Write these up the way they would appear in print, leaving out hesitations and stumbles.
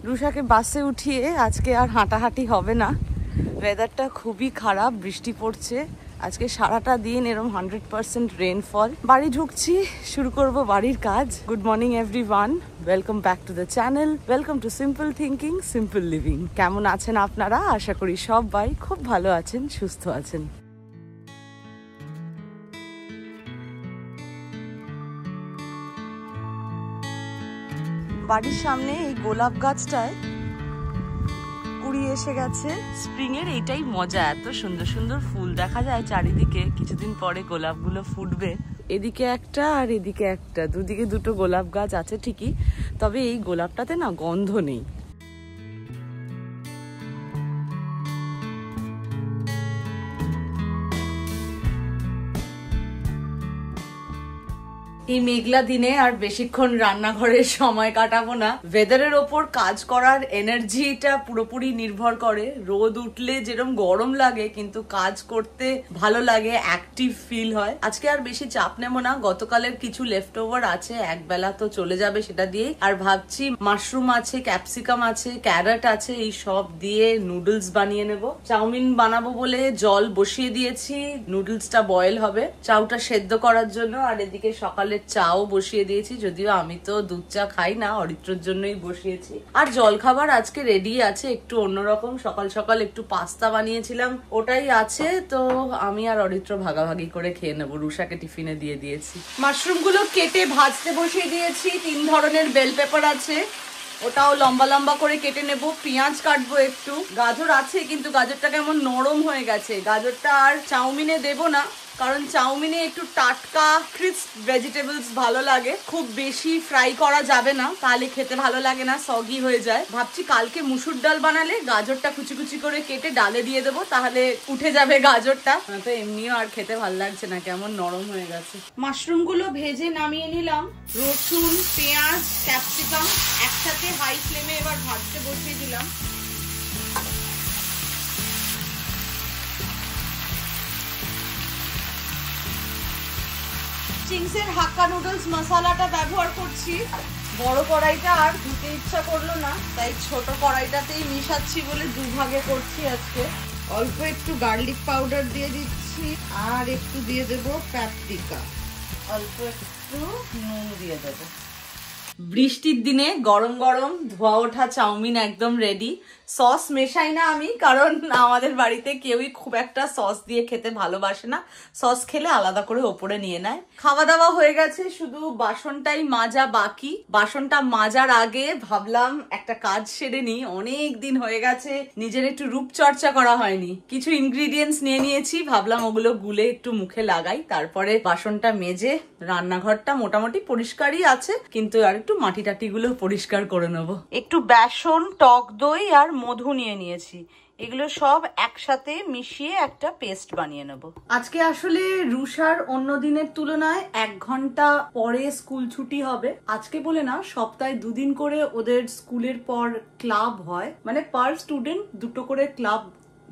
রুষাকে বাসে উঠিয়ে আজকে আর হাঁটাহাঁটি হবে না। ওয়েদারটা খুবই খারাপ, বৃষ্টি পড়ছে আজকে সারাটা দিন, এরম 100% রেনফল। বাড়ি ঢুকছি, শুরু করব বাড়ির কাজ। Good morning everyone, welcome back to the channel, welcome to simple thinking simple living. কেমন আছেন আপনারা? আশা করি সবাই খুব ভালো আছেন, সুস্থ আছেন। বাড়ির সামনে এই গোলাপ গাছটায় কুড়ি এসে গেছে। স্প্রিং এর এইটাই মজা, এত সুন্দর সুন্দর ফুল দেখা যায় চারিদিকে। কিছুদিন পরে গোলাপগুলো ফুটবে। এদিকে একটা আর এদিকে একটা, দুদিকে দুটো গোলাপ গাছ আছে ঠিকই, তবে এই গোলাপটাতে না গন্ধ নেই। এই মেঘলা দিনে আর বেশিক্ষণ রান্নাঘরে সময় কাটাবো না। ওয়েদারের ওপর কাজ করার এনার্জিটা পুরোপুরি নির্ভর করে। রোদ উঠলে যেরকম গরম লাগে, কিন্তু কাজ করতে ভালো লাগে, অ্যাক্টিভ ফিল হয়। আজকে আর বেশি চাপ নেব না, গতকালের কিছু লেফট ওভার আছে, একবেলা তো চলে যাবে সেটা দিয়েই। আর ভাবছি মাশরুম আছে, ক্যাপসিকাম আছে, ক্যারট আছে, এই সব দিয়ে নুডলস বানিয়ে নেব। চাউমিন বানাবো বলে জল বসিয়ে দিয়েছি, নুডলসটা বয়েল হবে চাউটা সেদ্ধ করার জন্য। আর এদিকে সকালে চাও বসিয়ে দিয়েছি, যদিও আমি তো দুধ চা খাই না, অরিত্রর জন্যই বসিয়েছি। আর জল খাবার আজকে রেডি আছে, একটু অন্যরকম। সকাল সকাল একটু পাস্তা বানিয়েছিলাম, ওটাই আছে। তো আমি আর অরিত্র ভাগাভাগি করে খেয়ে নেবো, রুষাকে টিফিনে দিয়ে দিয়েছি। মাশরুম গুলো কেটে ভাজতে বসিয়ে দিয়েছি। 3 ধরনের বেল পেপার আছে, ওটাও লম্বা লম্বা করে কেটে নেব। পেঁয়াজ কাটবো একটু, গাজর আছে কিন্তু গাজরটা কেমন নরম হয়ে গেছে। গাজরটা আর চাউমিনে দেব না, কারণ চাউমিনে একটু টাটকা ক্রিস্প ভেজিটেবলস ভালো লাগে। খুব বেশি ফ্রাই করা যাবে না, তাহলে খেতে ভালো লাগে না, সগি হয়ে যায়। ভাবছি কালকে মুসুর ডাল বানালে গাজরটা কুচি কুচি করে কেটে ডালে দিয়ে দেবো, তাহলে উঠে যাবে গাজরটা। তো এমনিও আর খেতে ভালো লাগছে না, কেমন নরম হয়ে গেছে। মাশরুম গুলো ভেজে নামিয়ে নিলাম। রসুন, পেঁয়াজ, ক্যাপসিকাম একসাথে হাই ফ্লেমে এবার ভাজতে বসিয়ে দিলাম। চিংসের হাক্কা নুডলস মশলাটা ব্যবহার করছি। বড় কড়াইটা আর ধুতে ইচ্ছা করলো না, তাই ছোট কড়াইটাতেই মিশাচ্ছি বলে দুভাগে করছি আজকে। অল্প একটু গার্লিক পাউডার দিয়ে দিচ্ছি, আর একটু দিয়ে দেবো প্যাপরিকা, অল্প একটু নুন দিয়ে দেবো। বৃষ্টির দিনে গরম গরম ধোয়া ওঠা চাউমিন একদম রেডি। সস মেশাই না আমি, কারণ আমাদের বাড়িতে কেউই খুব একটা সস দিয়ে খেতে ভালোবাসে না, সস খেলে আলাদা করে ওপরে নিয়ে নেয়। খাওয়া দাওয়া হয়ে গেছে, শুধু বাসনটাই মাজা বাকি। বাসনটা মাজার আগে ভাবলাম একটা কাজ সেরে নি, অনেক দিন হয়ে গেছে নিজের একটু রূপচর্চা করা হয়নি। কিছু ইনগ্রিডিয়েন্টস নিয়ে নিয়েছি, ভাবলাম ওগুলো গুলে একটু মুখে লাগাই, তারপরে বাসনটা মেজে। রান্নাঘরটা মোটামুটি পরিষ্কারই আছে, কিন্তু আর একটু মাটি টাটি গুলো পরিষ্কার করে নেবো। একটু বেসন, টক দই আর মধু নিয়ে নিয়েছি, এগুলো সব একসাথে মিশিয়ে একটা পেস্ট বানিয়ে নেব। আজকে আসলে রুষার অন্য দিনের তুলনায় 1 ঘন্টা পরে স্কুল ছুটি হবে। আজকে বলে না, সপ্তাহে 2 দিন করে ওদের স্কুলের পর ক্লাব হয়, মানে পার স্টুডেন্ট 2টো করে ক্লাব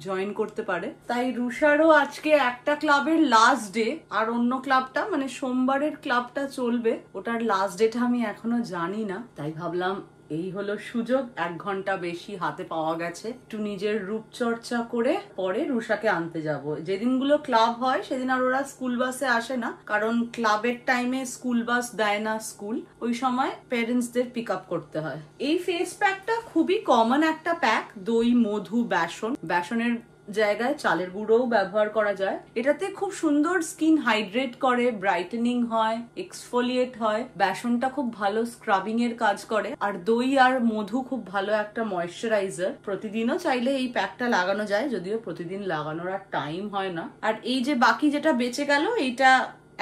জয়েন করতে পারে। তাই রুষারও আজকে একটা ক্লাবের লাস্ট ডে, আর অন্য ক্লাবটা মানে সোমবারের ক্লাবটা চলবে, ওটার লাস্ট ডেটা আমি এখনো জানি না। তাই ভাবলাম এই হলো সুযোগ, 1 ঘন্টা বেশি হাতে পাওয়া গেছে, একটু নিজের রূপচর্চা করে পরে রুষাকে আনতে যাব। যেদিনগুলো ক্লাব হয় সেদিন আর ওরা স্কুল বাসে আসে না, কারণ ক্লাবের টাইমে স্কুল বাস দেয় না স্কুল, ওই সময় প্যারেন্টসদের পিক আপ করতে হয়। এই ফেস প্যাকটা খুবই কমন একটা প্যাক, দই, মধু, বেসনের জায়গায় চালের গুঁড়োও ব্যবহার করা যায়। এটাতে খুব সুন্দর স্কিন হাইড্রেট করে, ব্রাইটেনিং হয়, এক্সফোলিয়েট হয়। বেসনটা খুব ভালো স্ক্রাবিং এর কাজ করে, আর দই আর মধু খুব ভালো একটা ময়েশ্চারাইজার। প্রতিদিনও চাইলে এই প্যাকটা লাগানো যায়, যদিও প্রতিদিন লাগানোর আর টাইম হয় না। আর এই যে বাকি যেটা বেঁচে গেল, এইটা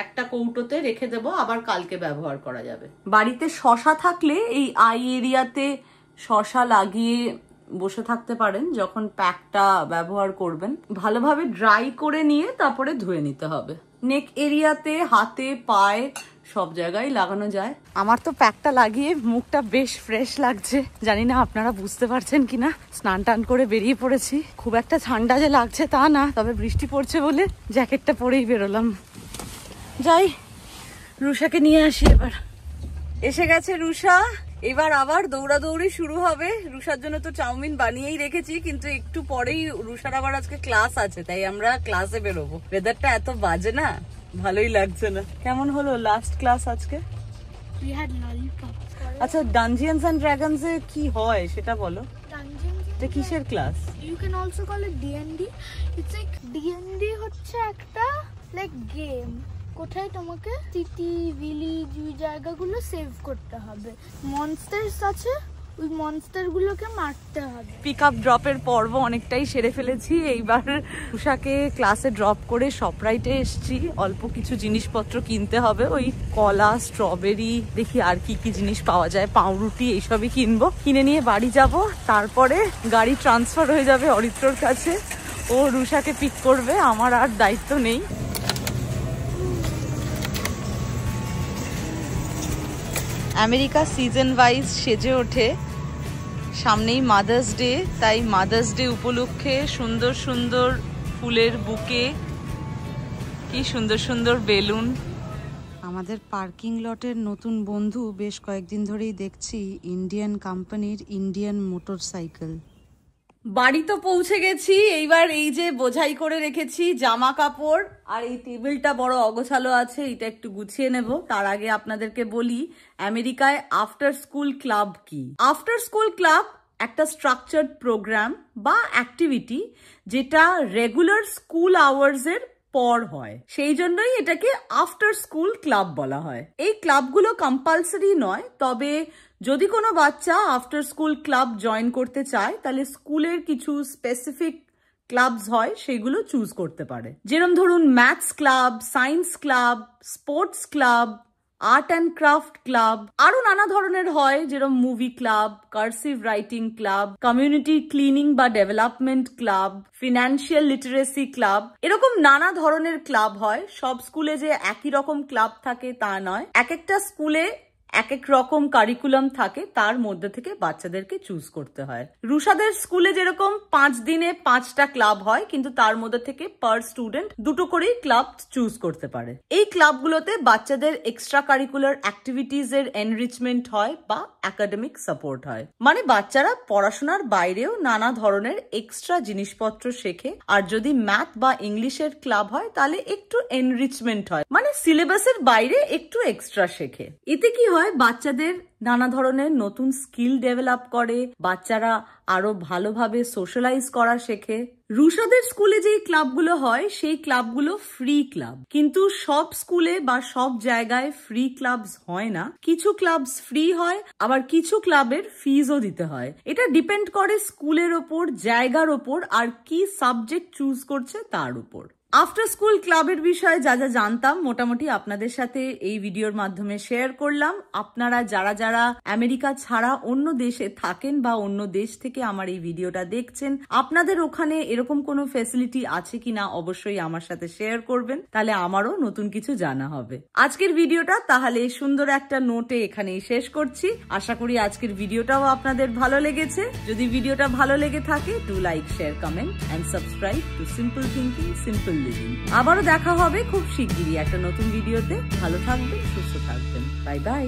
একটা কৌটোতে রেখে দেবো, আবার কালকে ব্যবহার করা যাবে। বাড়িতে শশা থাকলে এই আই এরিয়াতে শশা লাগিয়ে বসে থাকতে পারেন যখন প্যাকটা ব্যবহার করবেন। ভালোভাবে ড্রাই করে নিয়ে তারপরে ধুয়ে নিতে হবে। নেক এরিয়াতে, হাতে, পায়ে সব জায়গায় লাগানো যায়। আমার তো প্যাকটা লাগিয়ে মুখটা বেশ ফ্রেশ লাগছে, জানি না আপনারা বুঝতে পারছেন কিনা। স্নান টান করে বেরিয়ে পড়েছি, খুব একটা ঠান্ডা যে লাগছে তা না, তবে বৃষ্টি পড়ছে বলে জ্যাকেটটা পরেই বেরোলাম। যাই রুষাকে নিয়ে আসি এবার। এসে গেছে রুষা, এবার আবার দৌড়াদৌড়ি শুরু হবে। রুষার জন্য তো চাউমিন বানিয়েই রেখেছি, কিন্তু একটু পরেই রুষার আবার আজকে ক্লাস আছে, তাই আমরা ক্লাসে বেরোবো। ওয়েদারটা এত বাজে না, ভালোই লাগছে না। কেমন হলো লাস্ট ক্লাস আজকে? আচ্ছা, ডানজিয়ান্স এন্ড ড্রাগনস এ কি হয় সেটা বলো। এটা কিসের class? You can also call it D&D. It's like D&D হচ্ছে একটা লাইক গেম। কোথায় তোমাকে সিটি, ভিলেজ, ওই জায়গাগুলো সেভ করতে হবে। মনস্টারস আছে, ওই মনস্টার গুলোকে মারতে হবে। পিক আপ ড্রপের পর্ব অনেকটাই সেরে ফেলেছি। এইবার উষাকে ক্লাসে ড্রপ করে শপরাইটে এসেছি, অল্প কিছু জিনিসপত্র কিনতে হবে। ওই কলা, স্ট্রবেরি, দেখি আর কি কি জিনিস পাওয়া যায়, পাউরুটি, এইসবই কিনবো। কিনে নিয়ে বাড়ি যাব, তারপরে গাড়ি ট্রান্সফার হয়ে যাবে অরিত্রর কাছে। ও রুষাকে পিক করবে, আমার আর দায়িত্ব নেই। আমেরিকা সিজন ওয়াইজ সেজে ওঠে। সামনেই মাদার্স ডে, তাই মাদার্স ডে উপলক্ষে সুন্দর সুন্দর ফুলের বুকে, কি সুন্দর সুন্দর বেলুন। আমাদের পার্কিং লটের নতুন বন্ধু, বেশ কয়েকদিন ধরেই দেখছি, ইন্ডিয়ান কোম্পানির ইন্ডিয়ান মোটরসাইকেল। বাড়ি তো পৌঁছে গেছি। এইবার এই যে বোঝাই করে রেখেছি জামা কাপড়, আর এই টেবিলটা বড় অগোছালো আছে, এটা একটু গুছিয়ে নেব। তার আগে আপনাদেরকে বলি আমেরিকায় আফটার স্কুল ক্লাব কি। আফটার স্কুল ক্লাব একটা স্ট্রাকচার্ড প্রোগ্রাম বা অ্যাক্টিভিটি, যেটা রেগুলার স্কুল আওয়ার্স এর পর হয়, সেই জন্যই এটাকে আফটার স্কুল ক্লাব বলা হয়। এই ক্লাবগুলো কম্পালসারি নয়, তবে যদি কোনো বাচ্চা আফটার স্কুল ক্লাব জয়েন করতে চায়, তাহলে স্কুলের কিছু স্পেসিফিক ক্লাবস হয়, সেগুলো চুজ করতে পারে। যেরকম ধরুন maths club, science club, sports club, art and craft club, আরো নানা ধরনের হয়, যেরকম movie club, cursive writing club, community cleaning বা development club, financial literacy club, এরকম নানা ধরনের ক্লাব হয়। সব স্কুলে যে একই রকম ক্লাব থাকে তা নয়, এক একটা স্কুলে এক এক রকম কারিকুলাম থাকে, তার মধ্যে থেকে বাচ্চাদেরকে চুজ করতে হয়। রুষাদের স্কুলে যেরকম 5 দিনে 5টা ক্লাব হয়, কিন্তু তার মধ্যে থেকে পার স্টুডেন্ট 2টো করেই ক্লাব চুজ করতে পারে। এই ক্লাবগুলোতে বাচ্চাদের এক্সট্রা কারিকুলার অ্যাক্টিভিটিজ এর এনরিচমেন্ট হয় বা একাডেমিক সাপোর্ট হয়। মানে বাচ্চারা পড়াশোনার বাইরেও নানা ধরনের এক্সট্রা জিনিসপত্র শেখে। আর যদি ম্যাথ বা ইংলিশের ক্লাব হয়, তাহলে একটু এনরিচমেন্ট হয়, মানে সিলেবাসের বাইরে একটু এক্সট্রা শেখে। এতে কি হয়, বাচ্চাদের নানা ধরনের নতুন স্কিল ডেভেলপ করে, বাচ্চারা আরো ভালোভাবে সোশ্যালাইজ করা শেখে। রুষাদের স্কুলে যে ক্লাবগুলো হয়, সেই ক্লাবগুলো ফ্রি ক্লাব, কিন্তু সব স্কুলে বা সব জায়গায় ফ্রি ক্লাবস হয় না। কিছু ক্লাবস ফ্রি হয়, আবার কিছু ক্লাবের ফিজও দিতে হয়। এটা ডিপেন্ড করে স্কুলের ওপর, জায়গার ওপর, আর কি সাবজেক্ট চুজ করছে তার উপর। আফটার স্কুল ক্লাবের বিষয়ে যা যা জানতাম মোটামুটি আপনাদের সাথে এই ভিডিওর মাধ্যমে শেয়ার করলাম। আপনারা যারা যারা আমেরিকা ছাড়া অন্য দেশে থাকেন বা অন্য দেশ থেকে আমার এই ভিডিওটা দেখছেন, আপনাদের ওখানে এরকম কোনো ফ্যাসিলিটি আছে কিনা অবশ্যই আমার সাথে শেয়ার করবেন, তাহলে আমারও নতুন কিছু জানা হবে। আজকের ভিডিওটা তাহলে সুন্দর একটা নোটে এখানেই শেষ করছি। আশা করি আজকের ভিডিওটাও আপনাদের ভালো লেগেছে। যদি ভিডিওটা ভালো লেগে থাকে, do like, share, comment and subscribe to simple thinking, simple living. আবারও দেখা হবে খুব শিগগিরই একটা নতুন ভিডিওতে। ভালো থাকবেন, সুস্থ থাকবেন। Bye bye.